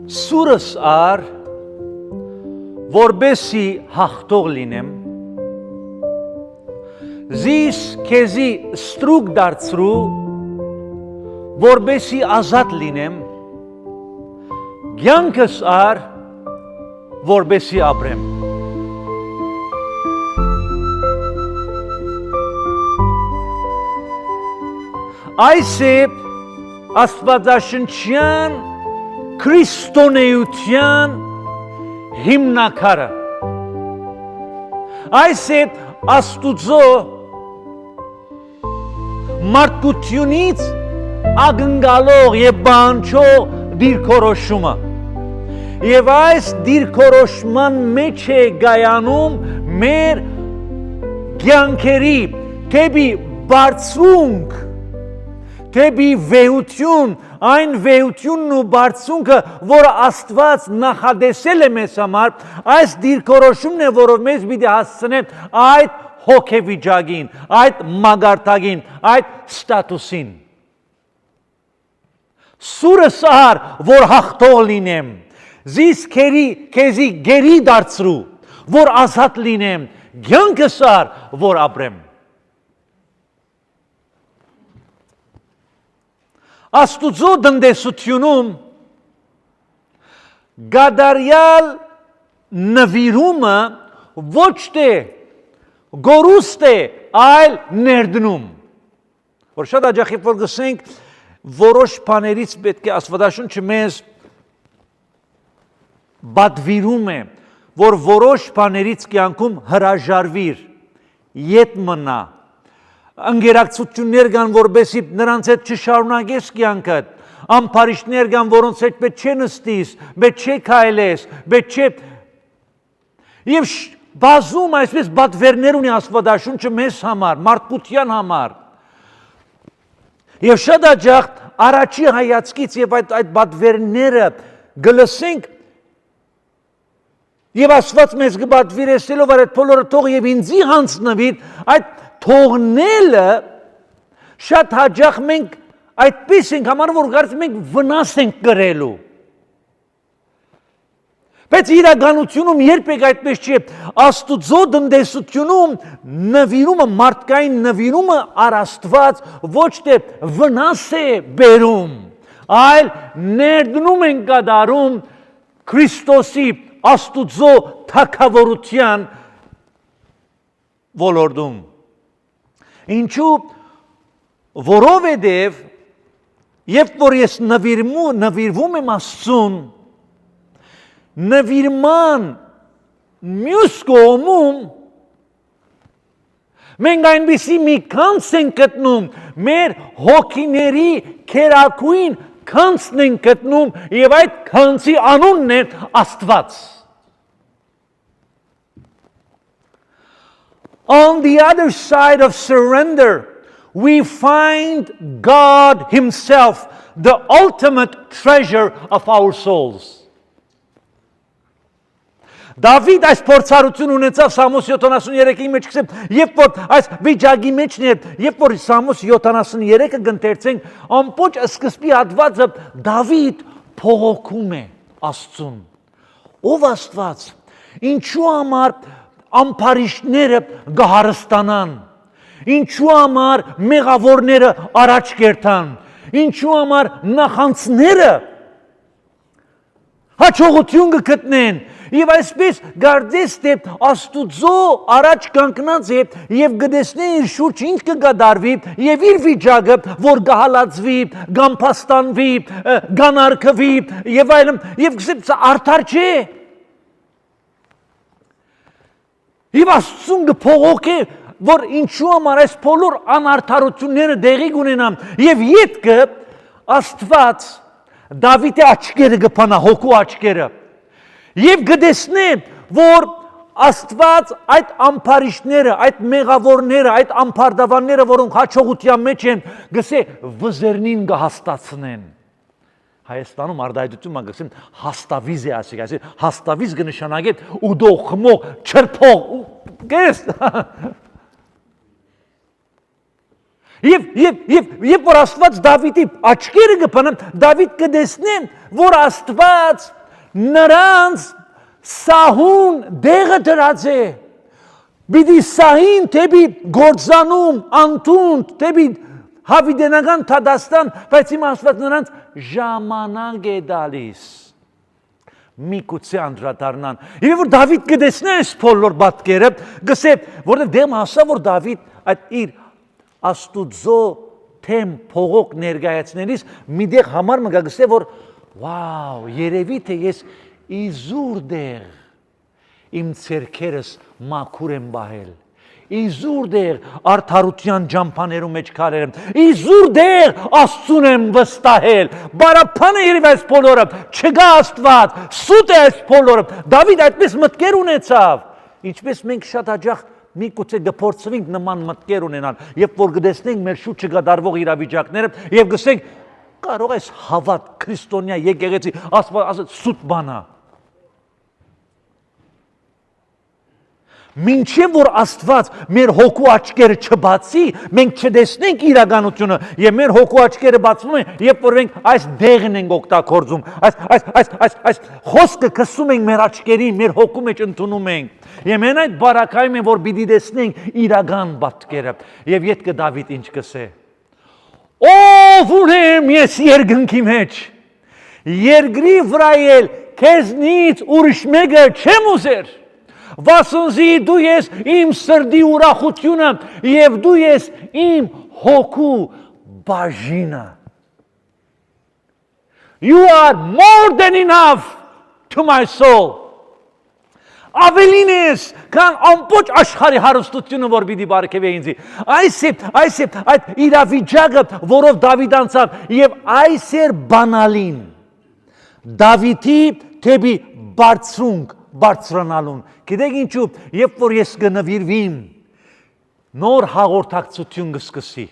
Սուրս ար, որբեսի հաղթող լինեմ, զիս քեզի ստրուկ դարձրու, որբեսի ազատ լինեմ, կյանքս ար, որբեսի ապրեմ։ Այս է աստվածաշնչյան քրիստոնեության հիմնակարը։ Այս է Աստուծո մարդկությունից ակնկալող եւ բանջող դիրքորոշումը։ Եվ այս դիրքորոշման մեջ է գայանում մեր կյանքերի դեպի բարձունք, դեպի վեհություն, այն վեհությունն ու բարձունքը, որը Աստված նախադեսել է մեզ համար, այս դիրքորոշումն է, որով մեզ պիտի հասցնե այդ հոգեվիճակին, այդ մագարտակին, այդ ստատուսին։ Սուրս ար, որ հաղթող լինեմ, զիս քեզի գերի դարձրու, որ ազատ լինեմ, կյանքս ար, որ ապրեմ։ Աստուծո տնտեսությունում գադարյալ նվիրումը ոչ թե գորուստ է, այլ ներդնում։ Որ շատ աջախիվ որ գսենք, որոշ բաներից պետք է Աստվածաշունչը մեզ բադվիրում է, որ որոշ բաներից կյանքում հրաժարվիր, ետ մնա, ընկերակցություններ կան, որպեսզի նրանց հետ չշարունակես կյանքդ, ամբարիշտներ կան, որոնց հետ պետք չէ նստիս, պետք չէ քայլես, պետք չէ։ Եվ բազում այսպես բադվերներ ունի Աստվածաշունչը մեզ համար, մարդկության համար։ Եվ շատ աջախ առաջի հայացքից եւ այդ բադվերները գլսենք եւ Աստված մեզ կբադվիրեսելով այդ բոլորը թող եւ ինձի հանձնվի, այդ թողնելը շատ հաճախ մենք այդպես ենք համարում, որ կարծում ենք վնաս ենք կրելու։ Բայց իրականությունում երբեք այդպես չէ։ Աստուծո տնտեսությունում նվիրումը, մարդկային նվիրումը առ Աստված ոչ թե վնաս է բերում, այլ ներդնում են կատարում Քրիստոսի Աստուծո թագավորության ոլորտում։ Ինչու, որովհետև երբ որ ես նվիրվում եմ Աստծուն, նվիրման մյուս կողմում մենք այնպիսի մի կանց ենք գտնում, մեր հոգիների քերակույն կանցն ենք գտնում եւ այդ կանցի անունն է Աստված։ On the other side of surrender, we find God Himself, the ultimate treasure of our souls. Դավիթ այս փորձառություն ունեցավ Սամուս 73-ի մեջ գսեմ, երբ որ այս վիճակի մեջն էր, երբ որ Սամուս 73-ը գընթերցենք, ամբողջ սկզբի հատվածը Դավիթ փողոքում է Աստծուն։ Ով Աստված, ինչու համար ամբարիշտները գահարստանան, ինչու համար մեղավորները առաջ կերտան, ինչու համար նախանցները հաջողություն կգտնեն։ Եվ այսպես գարձես թե Աստուծո առաջ կանգնած է եւ գտեսնի իր շուրջ ինչ կգադարվի եւ իր վիճակը, որ կհալածվի, գամփաստանվի, գանարկվի եւ այլն, եւ գսեմ արդար չէ։ Եվ Աստծուն կփողոքի, որ ինչու համար այս բոլոր անարդարությունները դեղի կունենան եւ յետքը Աստված Դավիթի աչքերը կփանա, հոգու աչքերը։ Եվ գտեսնե, որ Աստված այդ ամբարիշտները, այդ մեղավորները, այդ ամբարդավանները, որոնք հաջողության մեջ են, գսե վզերնին կհաստացնեն։ Հայաստանում արդայդություն գսեն հաստավիզ է ասիկ, այսի հաստավիզ կնշանակե ուդող, խմող, չրփող, գես։ Եվ որ Աստված Դավիթի աչքերը կփնան, Դավիթ կտեսնեն, որ Աստված նրանց սահուն դեղը դրած է։ Բիդի սահին թեպի գործանում, անտունդ, թեպի հավիդենական թադաստան, բայց իմ Աստված նրանց ժամանակ է դալիս։ Միգուցե անդրադառնան։ Եվ որ Դավիթ կտեսնի այս բոլոր պատկերը, գսե, որտեղ դեմ ասա, որ Դավիթ այդ իր Աստուծո թեմ փողոք ներկայացնելիս միդեղ համար մգա գսե, որ վաու, երևի թե ես իզուր դեղ իմ ցերքերս մաքուր եմ բահել։ Իզուր դեղ արդարության ջամփաներու մեջ քարել եմ։ Իզուր դեղ Աստծուն եմ վստահել։ Բարապանը երևի այս բոլորը չգա Աստված, սուտ է այս բոլորը։ Դավիթ այդպես մտքեր ունեցավ։ Ինչպես մենք շատ հաճախ միգուցե գործվենք նման մտքեր ունենալ, երբ որ գտեսնենք մեր շուրջը գդարվող իրավիճակները եւ գսենք կարող է հավատ քրիստոնյա եկեղեցի Աստված ասած սուտ բանա։ Մինչև որ Աստված մեր հոգու աչքերը չբացի, մենք չտեսնենք իրականությունը եւ մեր հոգու աչքերը բացվում են, երբ որ մենք այս դեղն ենք օգտագործում, այս խոսքը կսում ենք մեր աչքերին, մեր հոգու մեջ ընդունում ենք։ Եվ մեն այդ բարակայում են, որ պիտի տեսնենք իրական պատկերը։ Եվ ետքը Դավիթ ինչ կսե։ Ով ունեմ ես երկնքի մեջ, երկրի վրա էլ քեզնից ուրիշ մեկը չեմ ուզեր։ Վասնզի դու ես իմ սրդի ուրախությունը եւ դու ես իմ հոգու բաժինը։ You are more than enough to my soul. Ավելին ես, քան ամբողջ աշխարհի հարստությունը, որ պիտի բարգեւի ինձ։ Այս այդ իրավիճակը, որով Դավիթ անցավ, եւ այս էր բանալին։ Դավիթի թեպի բարձրունք բարձրանալուն։ Գիտեք ինչու, երբ որ ես կնվիրվիմ, նոր հաղորդակցություն կսկսի։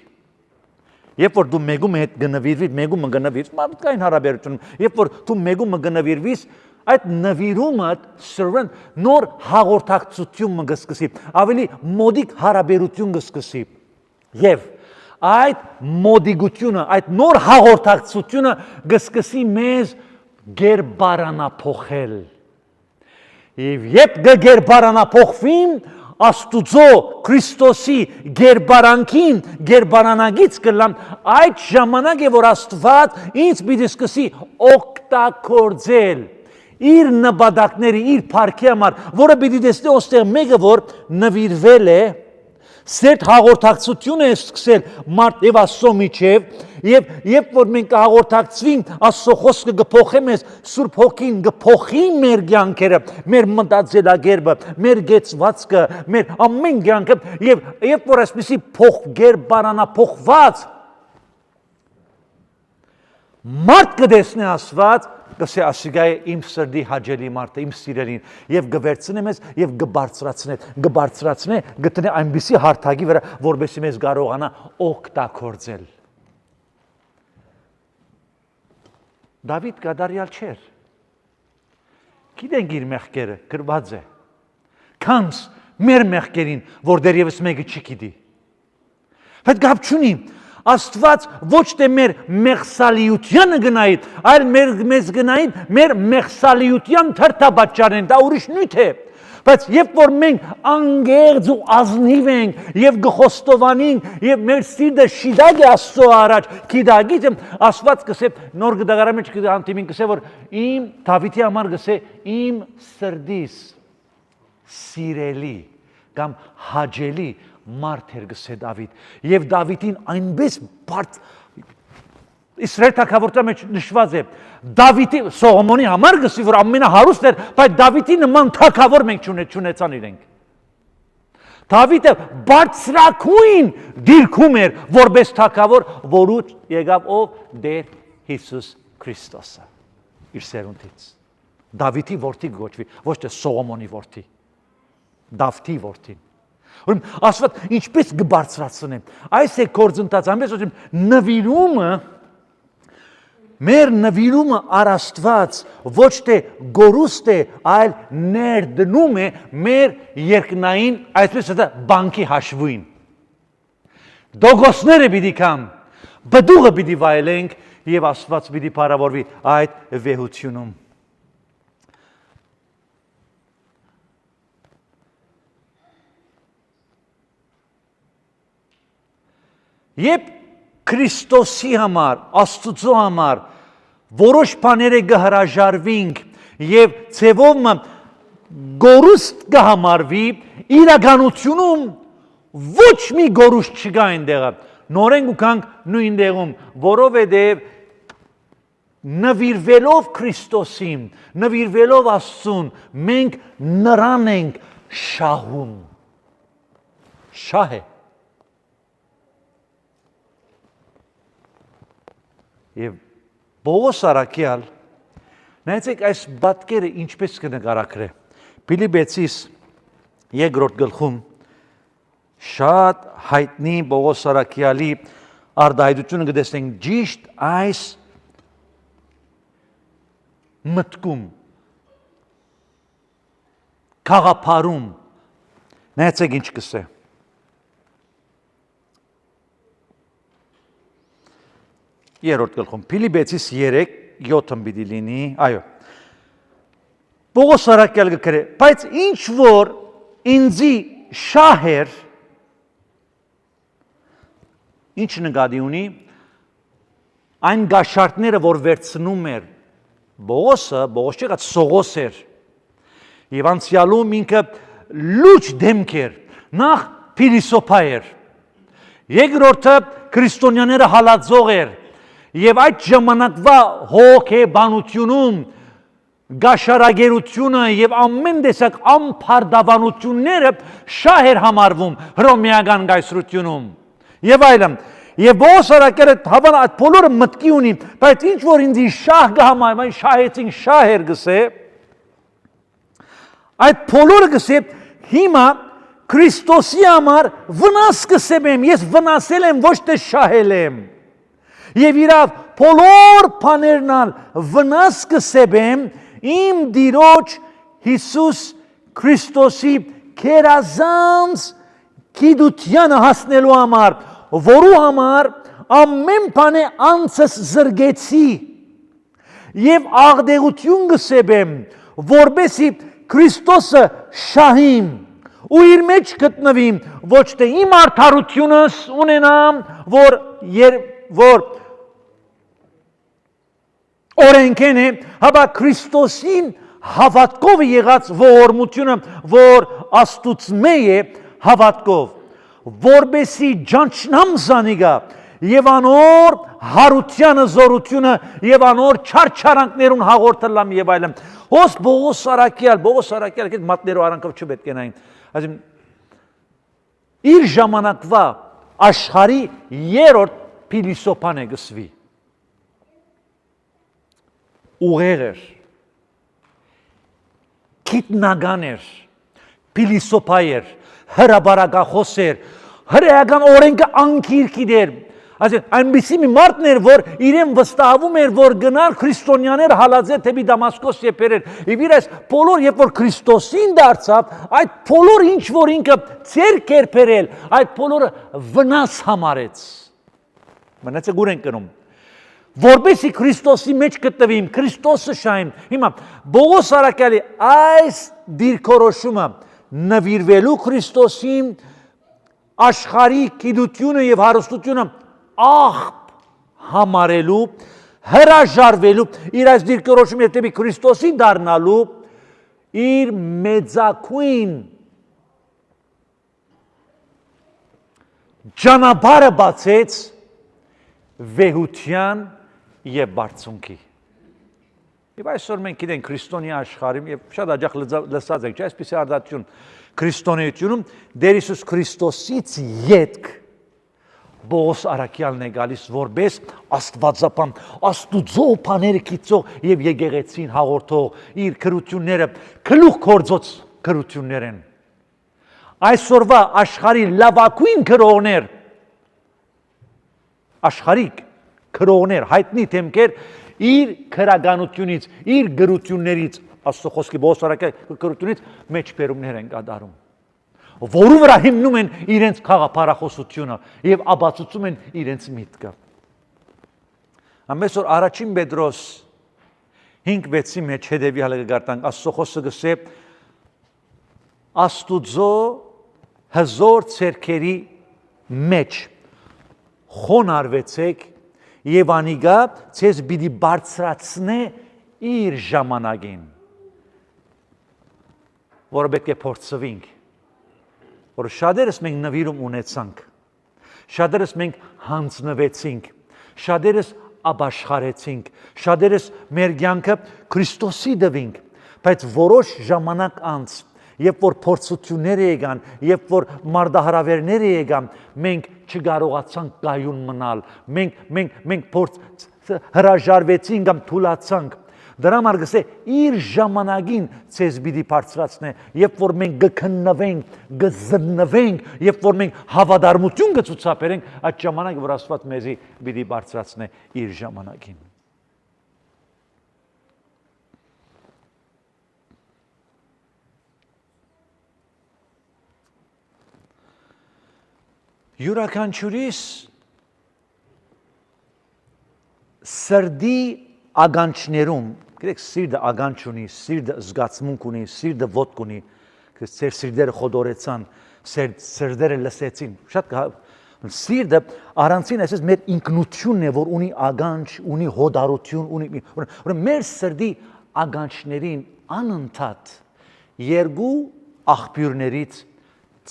Երբ որ դու մեկում հետ կնվիրվիր, մեկումը կնվիրվի, մարդկային հարաբերությունում, երբ որ դու մեկումը կնվիրվիս, այդ նվիրումը սրվեն նոր հաղորդակցություն կսկսի, ավելի մոդիկ հարաբերություն կսկսի։ Եվ այդ մոդիկությունը, այդ նոր հաղորդակցությունը կսկսի մեզ գերբարանափոխել։ Եվ երբ գերբարանափոխվին, Աստուծո Քրիստոսի գերբարանքին, գերբարանագից կլամ, այդ ժամանակ է, որ Աստված ինձ պիտի սկսի օգտագործել իր նպատակների, իր փառքի համար, որը պիտի տեսնի ոստեղ մեկը, որ նվիրվել է, սերտ հաղորդակցություն է սկսել մարդ եւ Աստծո միջև, եւ երբ որ մենք հաղորդակցվենք, Աստծո խոսքը կփոխի մեզ, Սուրբ Հոգին կփոխի մեր կյանքերը, մեր մտածելակերպը, մեր գեցվածքը, մեր ամեն կյանքը, եւ երբ որ այսպեսի գերբարանափոխված մարդ կտեսնի Աստված, կսե ասիգա է իմ սրդի հաճելի մարդը, իմ սիրելին, եւ գվերցնե մեզ եւ գբարձրացնե, գտնե այնպիսի հարթակի վրա, որովհետեւ մեզ կարողանա օգտագործել։ Դավիթ կատարյալ չէր։ Գիտենք իր մեղքերը, գրված է։ Քանց մեր մեղքերին, որ դեռևս մեկը չգիտի։ Բայց գապ չունի։ Աստված ոչ թե մեր մեղսալիությանը գնայի, այլ մեզ գնայի մեր մեղսալիության թրթաբաճարեն, դա ուրիշ նույթ է։ Բայց երբ որ մենք անգերձ ու ազնիվ ենք եւ գխոստովանենք եւ մեր սիրտը շիդագ է Աստծո առաջ, գիտագիծ Աստված կսե նոր գդագարամի մեջ կհանդիմին կսե որ իմ Դավիթի համար կսե իմ սրդիս սիրելի կամ հաճելի մարդ էր գսե Դավիթ եւ Դավիթին այնպես բարդ Իսրայել թագավորության մեջ նշված է Դավիթի Սողոմոնի համար գսի որ ամենահարուստ էր բայց Դավիթի նման թագավոր մենք չունեցան իրենք Դավիթը բարձրակույն դիրքում էր որպես թագավոր որուց եկավ ով Տեր Հիսուս Քրիստոսը իր սերունդից Դավիթի որդի գոչվի ոչ թե Սողոմոնի որդի Դավթի որդին Աստված ինչպես կբարձրացնեմ այս է գործընթաց ամենից ասեմ նվիրումը մեր նվիրումը առ Աստված ոչ թե գորուստ է այլ ներդնում է մեր երկնային այսպես ասած բանկի հաշվին դոգոսները պիտի կամ բդուղը պիտի վայելենք եւ Աստված պիտի փառավորվի այդ վեհությունում Եվ Քրիստոսի համար, Աստծո համար որոշ բաները կհրաժարվենք եւ ցեվով գորուստ կհամարվի իրականությունում ոչ մի գորուստ չկա այնտեղը նորեն գուքանք նույն տեղում որովհետեւ նվիրվելով Քրիստոսին նվիրվելով Աստծուն մենք նրան ենք շահում շահ է եւ Պողոս Արաքյալ նայեցեք այս բատկերը ինչպես կնկարագրե Փիլիպեցիս երկրորդ գլխում շատ հայտնի Պողոս Արաքյալի արտահայտությունը կտեսնենք ճիշտ այս մտքում խաղապարում նայեցեք ինչ կսե Երրորդ գլխում Փիլիպեցիս 3:7 պիտի լինի, այո։ Պողոս Արաքյալը գրե, բայց ինչ որ ինձի շահ էր, ինչ նկատի ունի, այն գաշարդները, որ վերցնում էր Պողոսը, Պողոս չեղած Սողոս էր, եւ անցյալում ինքը լուչ դեմք էր, նախ փիլիսոփա էր, երկրորդը քրիստոնյաները հալածող էր, Եվ այդ ժամանակվա հոգեբանությունում գաշարագերությունը եւ ամեն տեսակ ամփարդավանությունները շահ էր համարվում հռոմեական կայսրությունում եւ այլն եւ Պողոս Արաքյալը հավանաբար այդ բոլորը մտքի ունի բայց ինչ որ ինձ շահ կհամարվի այն շահեցին շահ էր գսե այդ բոլորը գսե հիմա Քրիստոսի համար վնաս կսեմ ես վնասել եմ ոչ թե շահել եմ Եվ իրավ բոլոր բաներն վնաս կսեմ իմ Տիրոջ Հիսուս Քրիստոսի քերազանց գիտությանը հասնելու համար, որու համար ամեն բան անցս զրկեցի եւ աղդեղություն կսեմ, որբեսի Քրիստոսը շահիմ ու իր մեջ գտնվիմ, ոչ թե իմ արդարությունս ունենամ, որ օրենքեն է, հապա Քրիստոսին հավատքով եղած ողորմությունը, որ Աստուծմե է հավատքով, որբեսի ճանչնամ զանիգա եւ անոր հարությանը զորությունը եւ անոր չարչարանքներուն հաղորդելամ եւ այլն։ Հոս Պողոս Արաքյալ այդ մատներով արանքով չպետք է նային։ Այսինքն իր ժամանակվա աշխարհի երրորդ փիլիսոփան է գսվի։ Ուղեր էր, գիտնական էր, փիլիսոփա էր, հրաբարակախոս էր, հրեական օրենքը անկիր գիտեր։ Այնպիսի մի մարդն էր, որ իրեն վստահվում էր, որ գնալ քրիստոնյաներ հալածել թեպի Դամասկոս եփերեր։ Եվ իր այս բոլոր, երբ որ Քրիստոսին դարձավ, այդ բոլոր ինչ որ ինքը ցերկ էր բերել, այդ բոլորը վնաս համարեց։ Մնացեք ուր են կնում։ Որբեսի Քրիստոսի մեջ գտնվիմ, Քրիստոսը շահիմ։ Հիմա Պողոս Արաքյալի այս դիրքորոշումը նվիրվելու Քրիստոսին աշխարհի գիտությունը եւ հարստությունը աղբ համարելու, հրաժարվելու, իր այս դիրքորոշումը հետևի Քրիստոսի դառնալու իր մեծակույն ճանապարհը բացեց վեհության եւ բարձունքի։ Եվ այսօր մենք գիտենք քրիստոնյա աշխարհում եւ շատ աջախ լսած ենք, չէ՞, այսպիսի արդարություն քրիստոնեությունում Տեր Հիսուս Քրիստոսից յետք Պողոս Արաքյալն է գալիս որպես աստվածապան, Աստուծո բաները գիտող եւ եկեղեցին հաղորդող իր քրությունները գլուխ կորձոց քրություններ են։ Այսօրվա աշխարհի լավագույն քրողներ աշխարհիկ քրողներ, հայտնի թեմքեր իր քրագանությունից, իր գրություններից, Աստծո խոսքի Պողոս Արաքյալի գրությունից մեջբերումներ են կատարում, որու վրա հիմնում են իրենց խաղափարախոսությունը եւ աբացուցում են իրենց միտքը։ Ամենսօր առաջին Պետրոս 5:6-ի մեջ հետեւյալը կգարտանք, Աստծո խոսքը գսե Աստուծո հզոր ցերքերի մեջ խոնարհվեցեք եւ անիգա ցեզ պիտի բարձրացնե իր ժամանակին որը պետք է փորձվենք որ շատերս մենք նվիրում ունեցանք շատերս մենք հանձնվեցինք շատերս ապաշխարեցինք շատերս մեր կյանքը Քրիստոսի դվինք բայց որոշ ժամանակ անց երբ որ փորձություններ եկան երբ որ մարտահրավերներ եկան մենք չկարողացանք կայուն մնալ մենք հրաժարվեցինք կամ թուլացանք դրա համար գսե իր ժամանակին ցեզ պիտի բարձրացնե երբ որ մենք կքննվենք կզննվենք երբ որ մենք հավատարմություն կցուցաբերենք այդ ժամանակը որ Աստված մեզի պիտի բարձրացնե իր ժամանակին յուրաքանչյուրիս սրդի ագանչներում գրեք սիրտը ագանչ ունի, սիրտը զգացմունք ունի, սիրտը ոտք ունի, ծեր սիրտերը խոդորեցան, սրտերը լսեցին, շատ սիրտը առանցին այսպես մեր ինքնությունն է, որ ունի ագանչ, ունի հոդարություն, ունի մեր սրտի ագանչներին անընդհատ երկու աղբյուրներից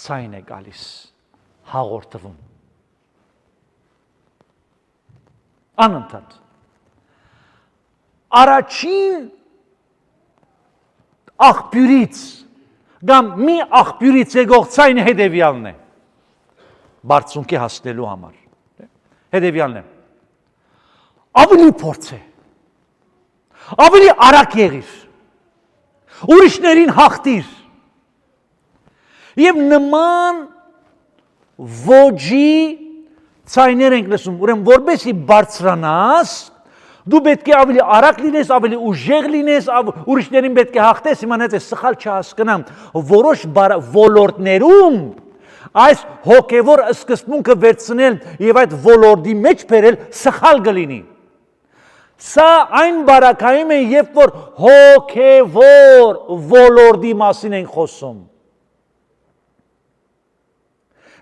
ցայն է գալիս, հաղորդվում, անընդհատ Առաջին աղբյուրից կամ մի աղբյուրից եկող ցայնը հետևյալն է բարձունքի հասնելու համար հետևյալն է ավելի փորձե ավելի արագ եղիր ուրիշներին հաղթիր եւ նման ոճի ցայներ ենք լսում ուրեմն որբեսի բարձրանաս Դու պետք է ավելի արագ լինես, ավելի ուժեղ լինես, ուրիշներին պետք է հաղթես, իմանաց է սխալ չհասկանամ, որոշ ոլորտներում այս հոգևոր սկզբունքը վերցնել եւ այդ ոլորտի մեջ բերել սխալ կլինի։ Սա այն բարակայում է, երբ որ հոգևոր ոլորտի մասին ենք խոսում։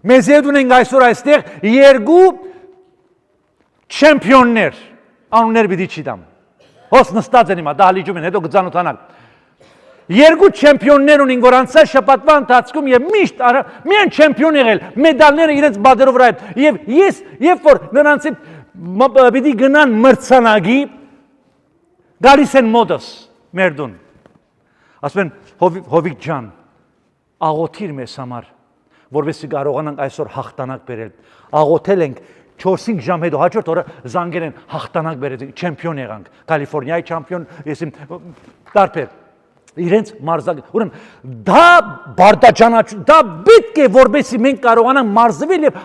Մեզ հետ ունենք այսօր այստեղ երկու չեմպիոններ Անուններ պիտի չիտամ։ Հոս նստած են հիմա, դահլիճում են, հետո կծանոթանալ։ Երկու չեմպիոններ ունին, որ անցած շաբաթվա ընթացքում եւ միշտ միայն չեմպիոն եղել, մեդալները իրենց բادرով վրա են։ Եվ ես, երբ որ նրանցի պիտի գնան մրցանակի, գալիս են մոտս մեր դուն։ Ասում են Հովիկ ջան, աղոթիր մեզ համար, որովհետեւ կարողանանք այսօր հաղթանակ բերել։ Աղոթել ենք 4-5 ժամ հետո հաջորդ օրը զանգել են հաղթանակ բերեցին, չեմպիոն եղանք, Կալիֆոռնիայի չեմպիոն, եսիմ տարբեր իրենց մարզակ, ուրեմն դա բարդաճանաչություն, դա պետք է որբեսի մենք կարողանանք մարզվել եւ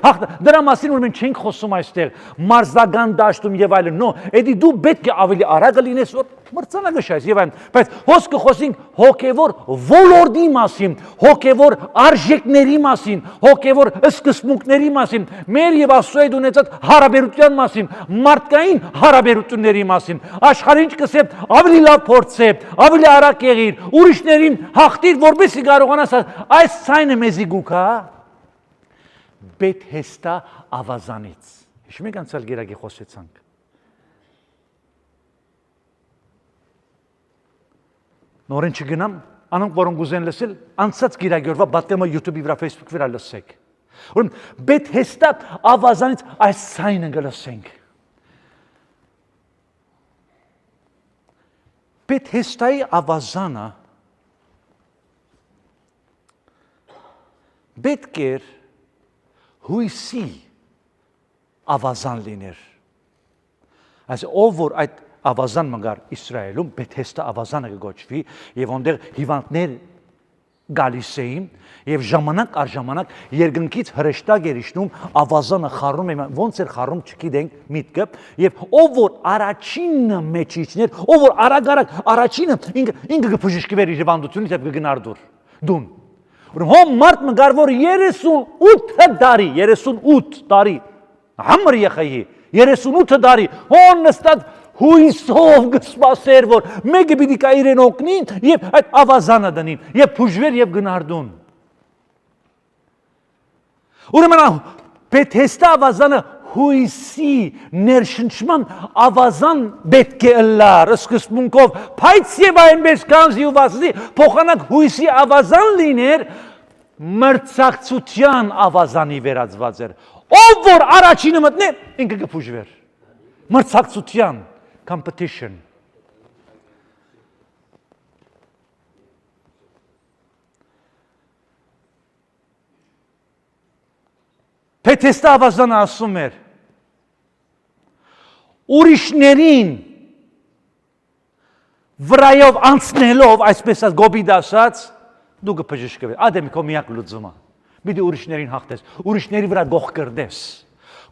դրա մասին ուրեմն չենք խոսում այստեղ, մարզական դաշտում եւ այլն, նո, էդի դու պետք է ավելի արագ լինես, որ մրցանակը շայս եւ այլն, բայց հոս կխոսենք հոգեվոր ոլորտի մասին, հոգեվոր արժեքների մասին, հոգեվոր սկզբունքների մասին, մեր եւ Աստծո հետ ունեցած հարաբերության մասին, մարդկային հարաբերությունների մասին, աշխարհին կսե ավելի լավ փորձե, ավելի արագ եղիր ուրիշներին հաղթիր, որպեսզի կարողանաս այս ցայնը մեզի գուքա Բեթհեստա ավազանից։ Հիշում եք անցյալ գերակի խոսեցանք։ Նորեն չգնամ, անոնք որոնք ուզեն լսել, անցած գիրագորվա պատկերումը YouTube-ի վրա, Facebook-ի վրա լսեք։ Ուրեմն Բեթհեստա ավազանից այս ցայնը կլսենք։ Բեթհեստայի ավազանը պետք էր հույսի ավազան լիներ։ Այս ով որ այդ ավազան մգար Իսրայելում Բեթհեստա ավազանը կգոչվի եւ այնտեղ հիվանդներ գալիս էին եւ ժամանակ առ ժամանակ երկնքից հրեշտակ էր իջնում ավազանը խառնում եմ ոնց էր խառնում չգիտենք միտքը եւ ով որ առաջինը մեջ իջներ ով որ արագ առաջինը ինքը կփժշկվեր իր հիվանդությունից եւ կգնար դուն ուրեմն հոմ մարդ մգար որ 38 տարի համր եղայի 38 տարի հոն նստած հույսով կսպասեր, որ մեկը պիտի կա իրեն օգնին եւ այդ ավազանը դնին, եւ փուժվեր եւ գնարդուն։ Ուրեմն Բեթհեստա ավազանը հույսի ներշնչման ավազան պետք է ըլլար սկզբունքով, բայց եւ այնպես կանզի ու վասի փոխանակ հույսի ավազան լիներ մրցակցության ավազանի վերածված էր, ով որ առաջինը մտնե ինքը կփուժվեր, մրցակցության, competition. Փեթեստա ավազանը ասում էր ուրիշներին վրայով անցնելով, այսպես ասած գոբիդ ասած, դու կփժշկվես, ադեմի քո միակ լուծումը, պիտի ուրիշներին հաղթես, ուրիշների վրա գող կրդես,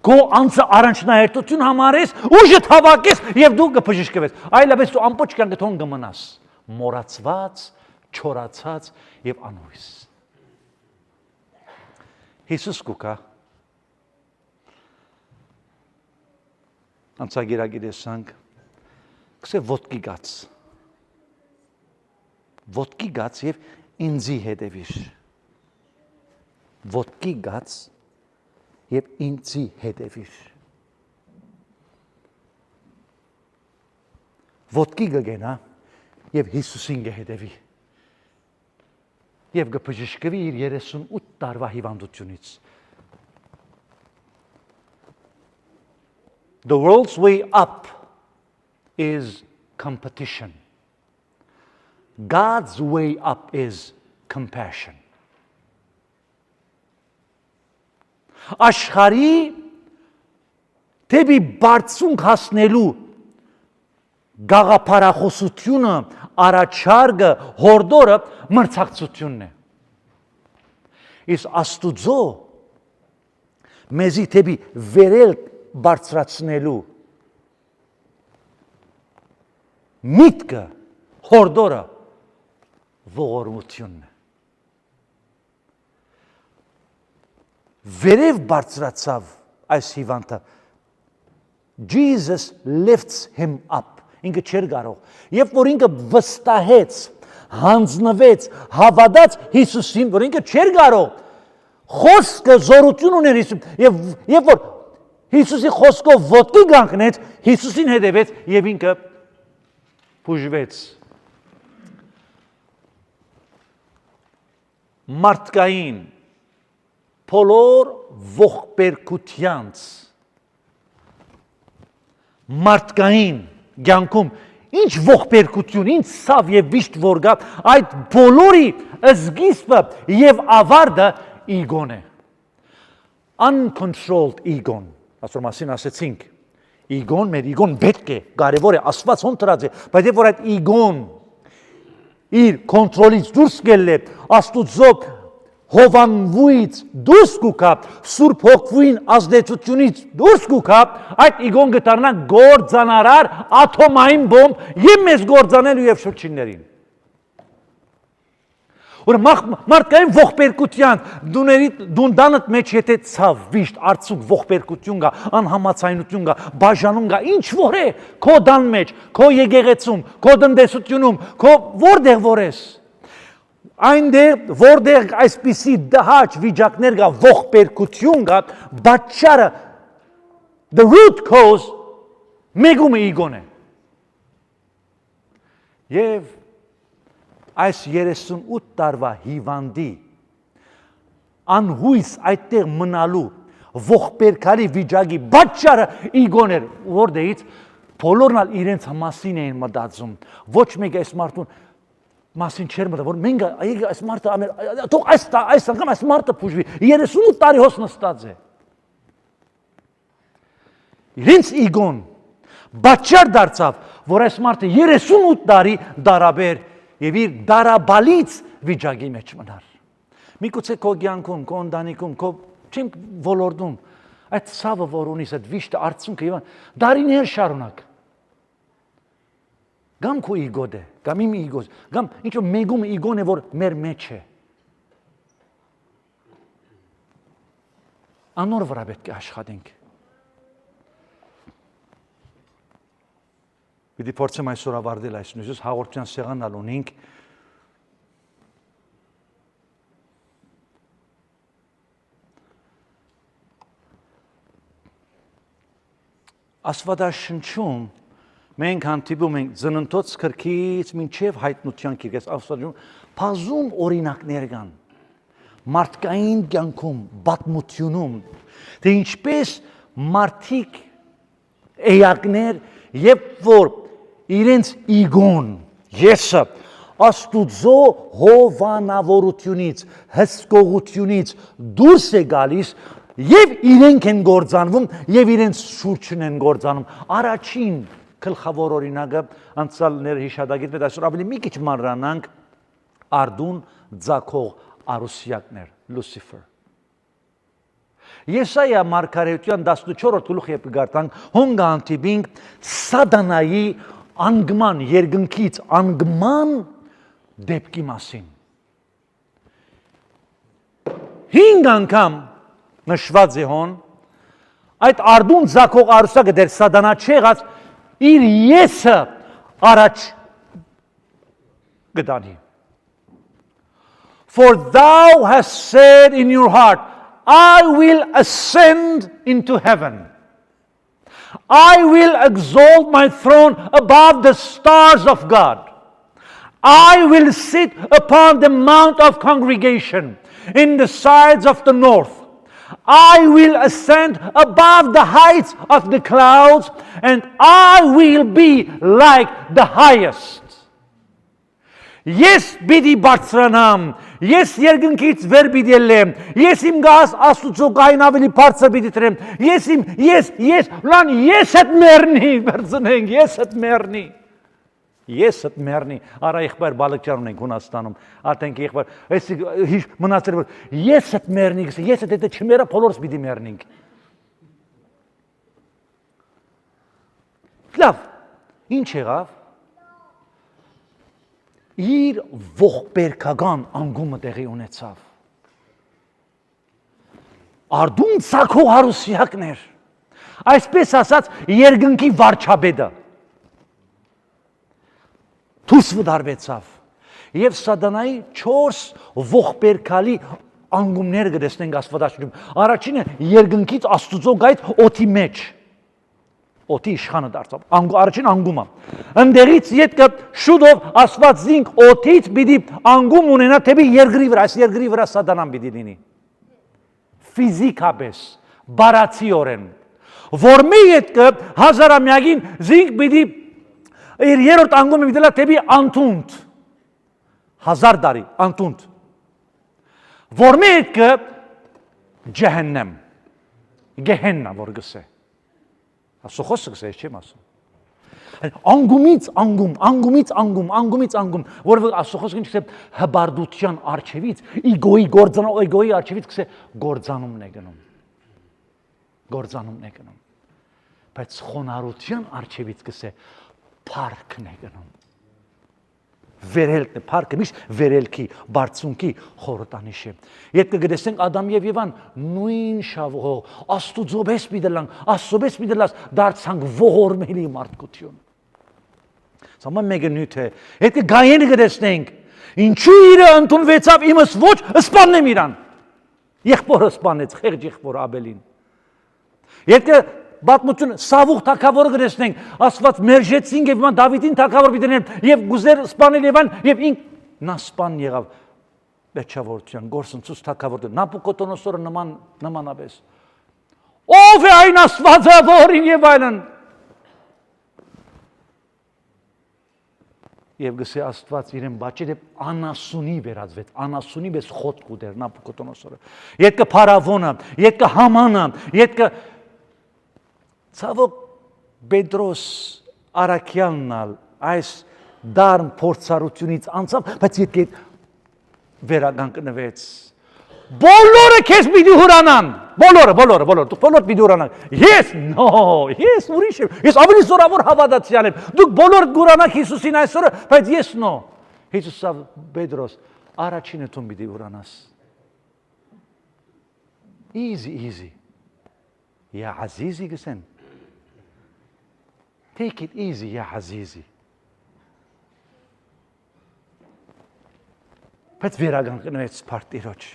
քո անձը առաջնահերթություն համարես, ուժը հավաքես եւ դու կփժշկվես, այլապես դու ամբողջ կյանքը թող կմնաս, մոռացված, չորացած եւ անհույս։ Հիսուս կուկա անցագերագի դեսանք, կսե ոտքի գաց և ինձի հետևիր, ոտքի գաց և ինձի հետևիր, ոտքի գգենա և Հիսուսին գհետևի և գպժշկվի իր 38 տարվա հիվանդությունից, The world's way up is competition. God's way up is compassion. Աշխարհի դեպի բարձունք հասնելու գաղափարախոսությունը, առաջարկը, հորդորը մրցակցությունն է։ Իսկ Աստուծո մեզի դեպի վերել բարձրացնելու միտքը, հորդորը ողորմությունն է։ Վերև բարձրացավ այս հիվանդը, Jesus lifts him up, ինքը չէր կարող, երբ որ ինքը վստահեց, հանձնվեց, հավատաց Հիսուսին, որ ինքը չէր կարող, խոսքը զորություն ուներ Հիսուս, երբ որ Հիսուսի խոսքով ոտքի կանգնեց, Հիսուսին հետևեց եւ ինքը բուժվեց։ Մարդկային բոլոր ողբերգությանց մարդկային կյանքում ինչ ողբերգություն, ինչ ցավ եւ վիշտ որ գա, այդ բոլորի սկիզբը եւ ավարտը իգոն է։ Uncontrolled ego-ն Ասոր մասին ասեցինք, իգոն, մեր իգոն պետք է, կարևոր է, Աստված հոն տրած է, բայց երբ որ այդ իգոն իր կոնտրոլից դուրս գելն է, Աստուծո հովանվույից դուրս կուքա, Սուրբ Հոգվին ազդեցությունից դուրս կուքա, այդ իգոն կդառնա գործանարար, աթոմային բոմբ եւ մեզ գործանելու եւ շրջիններին։ Որ մարդկային ողբերգության դունդանդ մեջ եթե ցավ, վիշտ, արցուկ ողբերգություն կա, անհամացայնություն կա, բաժանում կա, ինչ որ է, քո դան մեջ, քո եկեղեցում, քո տնտեսությունում, քո որտեղ որ ես։ Այնտեղ որտեղ այսպիսի դահաճ վիճակներ կա, ողբերգություն կա, պատճառը the root cause մեգումը իգոն է։ Եվ այս 38 տարվա հիվանդի անհույս այդտեղ մնալու ողբերգարի վիճակի պատճառը իգոն էր, որտեղից բոլորն իրենց մասին էին մտածում, ոչ մեկ այս մարդուն մասին չէր մտածում, որ մենք այս մարդը թող այս անգամ այս մարդը փուժվի, 38 տարի հոս նստած է։ Իրենց իգոն պատճառ դարձավ, որ այս մարդը 38 տարի դարաբեր եւ իր դարաբալից վիճակի մեջ մնար։ Միգուցե քո կյանքում, քո ընտանիքում, քո չեմ ոլորտում, այդ ցավը որ ունիս, այդ վիշտը արցունքը եւ դարիներ շարունակ։ Գամ քո իգոդ է, գամ իմ իգոս, գամ ինչ որ մեգում իգոն է որ մեր մեջ է։ Անոր վրա պետք է աշխատենք։ Պիտի փորձեմ այսօր ավարտել այս նույնիսկ հաղորդության սեղանալ ունենք Աստվածաշնչում մենք հանդիպում ենք ծննդոց քրքից մինչև հայտնության քիրքես Աստվածաշնչում բազում օրինակներ կան մարդկային կյանքում պատմությունում թե ինչպես մարդիկ էակներ եւ որ իրենց իգոն եսը Աստուծո հովանավորությունից հսկողությունից դուրս է գալիս եւ իրենք են գործանվում եւ իրենց շուրջն են գործանում առաջին գլխավոր օրինակը անցյալներ հիշադակից պետք է այսօր ավելի մի քիչ մանրանանք արդուն ձակող արուսյակներ Լուսիֆեր Եսայա մարգարեության 14-րդ գլուխ երբ գարտանք հոնգանտիբինգ սատանայի անգման երկնքից անգման դեպքի մասին 5 անգամ նշված է հոն այդ արդուն ձակող արուսյակը դեր սատանա չեղած իր եսը առաջ գտանի For thou hast said in your heart, I will ascend into heaven. I will exalt my throne above the stars of God. I will sit upon the mount of congregation in the sides of the north. I will ascend above the heights of the clouds, and I will be like the highest. Ես պիտի բարձրանամ, ես երկնքից վեր պիտի ելեմ, ես իմ գաս Աստուծո գային ավելի բարձր պիտի տրեմ, լան ես հետ մեռնի, վերցնենք, ես հետ մեռնի, արա եղբայր բալկչար ունենք Հունաստանում, ատենք եղբայր, հիշ մնացել որ ես հետ մեռնի, ես հետ հետը չմերա բոլորս պիտի մեռնենք։ Լավ, ինչ եղավ։ Իր ողբերգական անգումը տեղի ունեցավ։ Արդուն ցակող հարուսյակներ, այսպես ասած երկնքի վարչապետը դուրս վդարվեցավ եւ սատանայի 4 ողբերգալի անգումներ գտեսնենք Աստվածաշնչում։ Առաջինը երկնքից Աստուծո գայթ օդի մեջ Օդի իշխանը դարձավ, առաջին անգումը։ Ընդեղից ետքը շուտով Աստված զինք օդից պիտի անգում ունենա թեպի երկրի վրա, այս երկրի վրա սատանան պիտի լինի։ Ֆիզիկապես, բարացիորեն։ Որ մի ետքը հազարամյակին զինք պիտի իր երրորդ անգումը պիտի լա թեպի անտունդ։ 1000 տարի անտունդ։ Որ մի ետքը ջահեննեմ, գեհեննա որ գսե։ Ասոխոսը գսե չեմ ասում։ Անգումից անգում, որովհետև ասոխոսը ինչ գսե հբարդության արչևից, էգոյի արչևից գսե գործանումն է գնում։ Բայց խոնարհության արչևից գսե փառքն է գնում։ Վերելքն է, փառքը միշտ վերելքի, բարձունքի խորհրդանիշ է։ Երբ կգտեսենք Ադամ եւ Եվան նույն շավղով, Աստուծոպես պիտելաս դարձանք ողորմելի մարդկություն։ Սա մեկը նյութ է։ Եթե գայեն կգտեսնենք, ինչու իրը ընդունվեցավ իմս ոչ, սպաննեմ իրան։ Եղբորը սպանեց, խեղճ եղբոր Աբելին։ Եթե Բատմություն Սավուղ թագավորը գրեցնենք, Աստված մերժեցին եւ Դավիթին թագավոր պիտենեն եւ գուզեր սպանել Եվան եւ ինք նա սպան եղավ Բեչավորության գործընծուց թագավորը Նապուկոդոնոսորը նմանապես ով է այն Աստվածը որին եւ այլն եւ գսե Աստված իրեն բաճել եւ անասունի վերածվեց անասունի պես խոտք ուտեր Նապուկոդոնոսորը յետքը Փարավոնը յետքը Համանը յետքը Ցավոք Պետրոս Արաքյանն այս դարն փորձառությունից անցավ, բայց եթե վերականգնվեց բոլորը քեզ պիտի հուրանան, բոլորը, դուք բոլոր պիտի հուրանան։ Ես ուրիշ եմ, ես ավելի զորավոր հավատացյալ եմ։ Դուք բոլոր կուրանաք Հիսուսին այսօրը, բայց ես նո։ Հիսուսը Պետրոս առաջինը դու պիտի հուրանաս։ Easy. Ya Azizi գսեն։ Take it easy, ya Azizi. Բայց վերականգնվեց Սպարտիրոջ։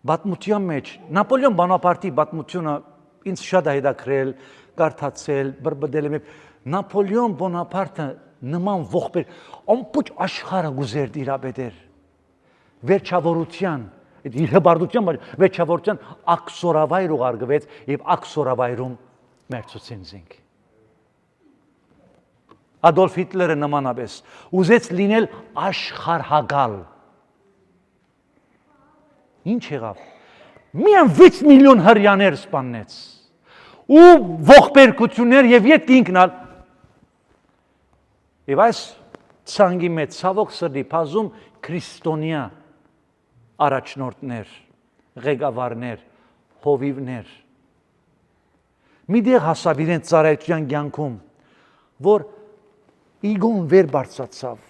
Բատմության մեջ Նապոլեոն Բոնապարտի բատմությունը ինձ շատ է հետաքրել, կարդացել, բրբդել եմ Նապոլեոն Բոնապարտը նման ողբեր ամբողջ աշխարհը գուզեր դիրաբեդեր վերջավորության իր հբարդության վերջավորության ակսորավայր ուղարկվեց եւ ակսորավայրում մերցուցին զինք Ադոլֆ Հիտլերը նմանապես ուզեց լինել աշխարհագալ Ինչ եղավ Միայն 6 միլիոն հрьяաներ սպանեց ու ողբերգություններ եւ ետ ինքնալ եւ այս ցանգի մեջ ցավոք սրտի բազում քրիստոնյա առաջնորդներ ղեկավարներ հովիվներ Միդեղ հասավ իրենց ծառայության կյանքում որ իգոն վեր բարձրացավ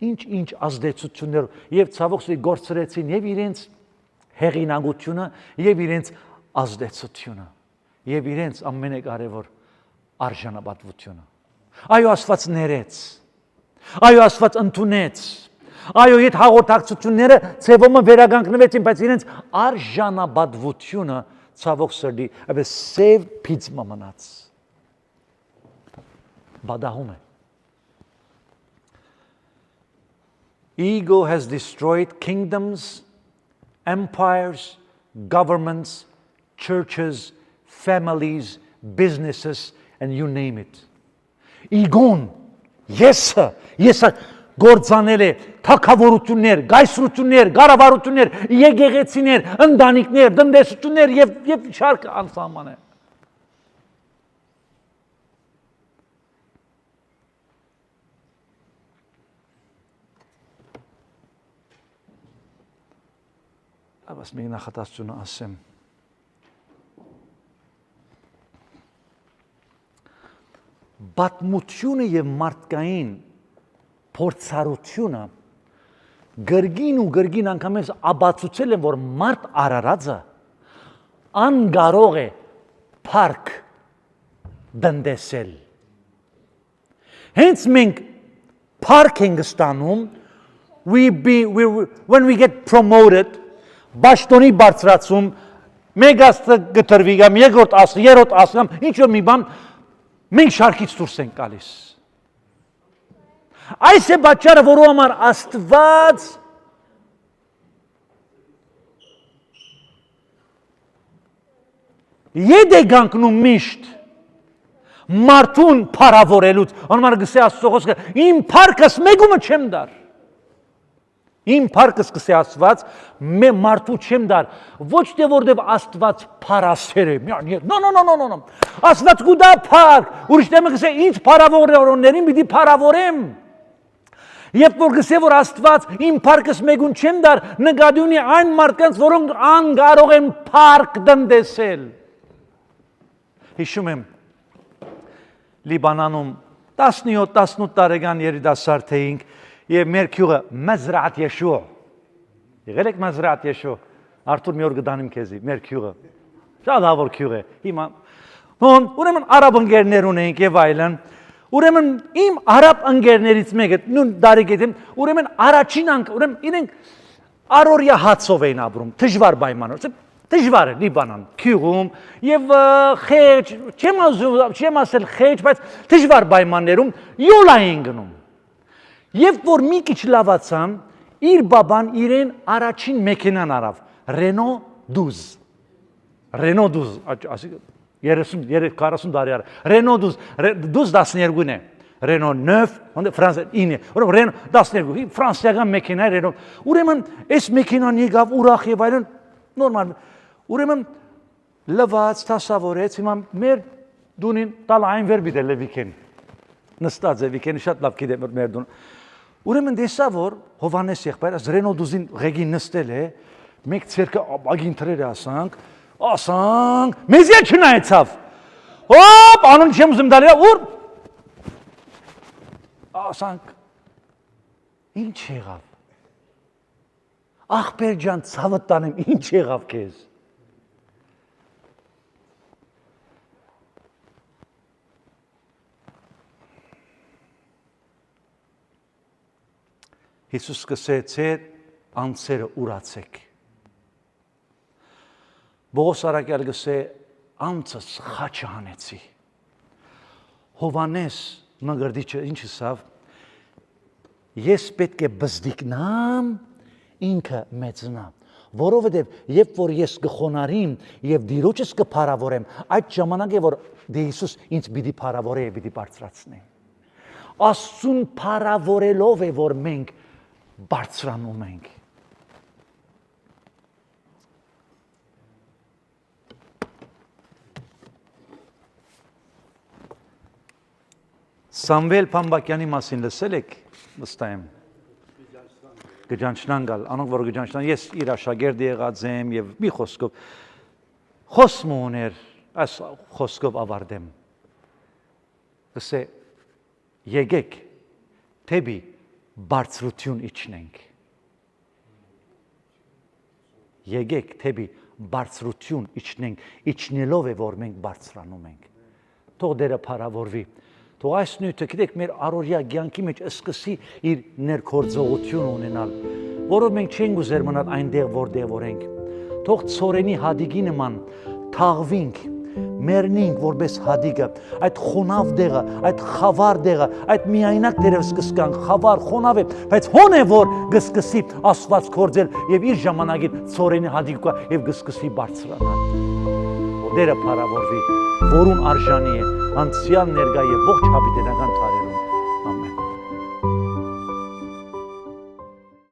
ինչ ազդեցություններ եւ ցավոք սրտի գործրեցին եւ իրենց հեղինակությունը եւ իրենց ազդեցությունը եւ իրենց ամենակարևոր արժանապատվությունը Այո Աստված ներեց Այո Աստված ընդունեց Այո իդ հաղորդակցությունները ցևոմը վերականգնվեցին բայց իրենց արժանապատվությունը ցավոք սրտի այպես սև փիծմա մնաց Բադահում է Ego has destroyed kingdoms, empires, governments, churches, families, businesses, and you name it. Իգոն, եսը գործանել է թագավորություններ, գայսրություններ, գարավարություններ, եկեղեցիներ, ընտանիքներ, տնտեսություններ եւ շարք անսահման է։ Բայց մենք նախատեսությունը ասեմ Պատմությունը եւ մարդկային փորձառությունը գրգին անգամից աբացուցել են որ մարդ արարածը անկարող է փառք դնդեսել Հենց մենք փառք ենք ստանում when we get promoted Բաշտոնի բարձրացում մեկ աստը գտրվի կամ երկրորդ աստը, երրորդ աստը կամ ինչ-որ մի բան մենք շարքից դուրս ենք գալիս։ Այս է պատճառը, որու համար Աստված ետ է կանգնում միշտ մարդուն փառավորելուց, անմար գսե Աստծո խոսքը, իմ փառքս մեկումը չեմ դար։ Իմ փառքս կսե Աստված մարդու չեմ դար ոչ թե որտեվ Աստված փառասեր է No Աստված գուտա փառք ուրիշ դեմը կսե ինձ փառավորողներին պիտի փառավորեմ Երբ որ գսե որ Աստված իմ փառքս մեկուն չեմ դար նկատի ունի այն մարդկանց որոնք անկարող են փառք դնդեսել Հիշում եմ Լիբանանում 17-18 տարեկան երիտասարդ էինք Եվ մեր քյուղը Մազրաաթ Եշուա Եղել եք Մազրաաթ Եշուա Արթուր մի օր գտանիմ քեզի մեր քյուղը Շատ ավոր քյուղ է Հիմա ուրեմն արաբ ընկերներ ունենք եւ այլն Ուրեմն իմ արաբ ընկերներից մեկը նույն դարիքին ուրեմն առաջին ուրեմն իրենք առօրյա հացով էին ապրում դժվար պայմաններով դժվար է Լիբանան քյուղում եւ խեջ չեմ ասել խեջ բայց դժվար պայմաններում յոլա էին գնում Եվ որ մի քիչ լավացան, իր բաբան իրեն առաջին մեքենան արավ, Renault 12, ասի 30-40 տարի արա, Renault 12 է, Renault 9, Ֆրանսիա 9, Renault 12, ֆրանսիական մեքենա է Renault, ուրեմն այս մեքենան եկավ ուրախ եւ այլն, նորմալ, ուրեմն լվաց, տասավորեց, հիմա մեր դունին տալ այն վեր բիդել լևիկեն, նստած է վիկենի շատ լավ գիտեմ մեր դուն, Ուրեմն դեսա որ Հովանես եղբայրը Renault 12-ին ղեկին նստել է, մեկ ցերկը ագին թրեր ասանք, մեզ է չնայեցավ։ Հոպ, անուն չեմ ուզում դալի, ուր ասանք, ինչ եղավ։ Ախպեր ջան, ցավը տանեմ, ինչ եղավ քեզ։ Հիսուս սկսեց անձերը ուրացեք։ Բողոս Արաքյալ գսե անցը խաչը հանեցի։ Հովանես մգրդիչը ինչ ասավ, ես պետք է բզդիկնամ, ինքը մեծնա, որովհետև երբ որ ես կխոնարհիմ եւ Տիրոջս կփարավորեմ, այդ ժամանակ է որ Տեր Հիսուս ինձ պիտի փարավորե եւ պիտի բարձրացնի։ Աստծուն փարավորելով է որ մենք բարձրանում ենք։ Սամվել Փամբակյանի մասին լսել եք, վստահ եմ։ Գջանչնան գալ, անոնք որ գջանչնան, ես իր աշակերտ եղած եմ եւ մի խոսքով խոսում ուներ, այս խոսքով ավարտեմ։ Ասե եկեք թեպի բարձրություն իջնենք։ Եկեք թեպի բարձրություն իջնենք, իջնելով է որ մենք բարձրանում ենք։ Թող Տերը փարավորվի։ Թող այս նյութը, գիտեք, մեր առօրյա կյանքի մեջ սկսի իր ներգործողություն ունենալ, որով մենք չենք ուզեր մնալ այնտեղ, որտեղ որ ենք։ Թող ծորենի հադիգի նման թաղվինք, մեռնինք որպես հադիգը, այդ խոնավ դեղը, այդ խավար դեղը, այդ միայնակ դերևս կսկան, խավար, խոնավ է, բայց հոն է որ կսկսի Աստված գործել եւ իր ժամանակին ծորենի հադիգը եւ կսկսի բարձրանալ։ Դերը փարավորվի, որուն արժանի է անցյալ ներկա եւ ողջ հավիտենական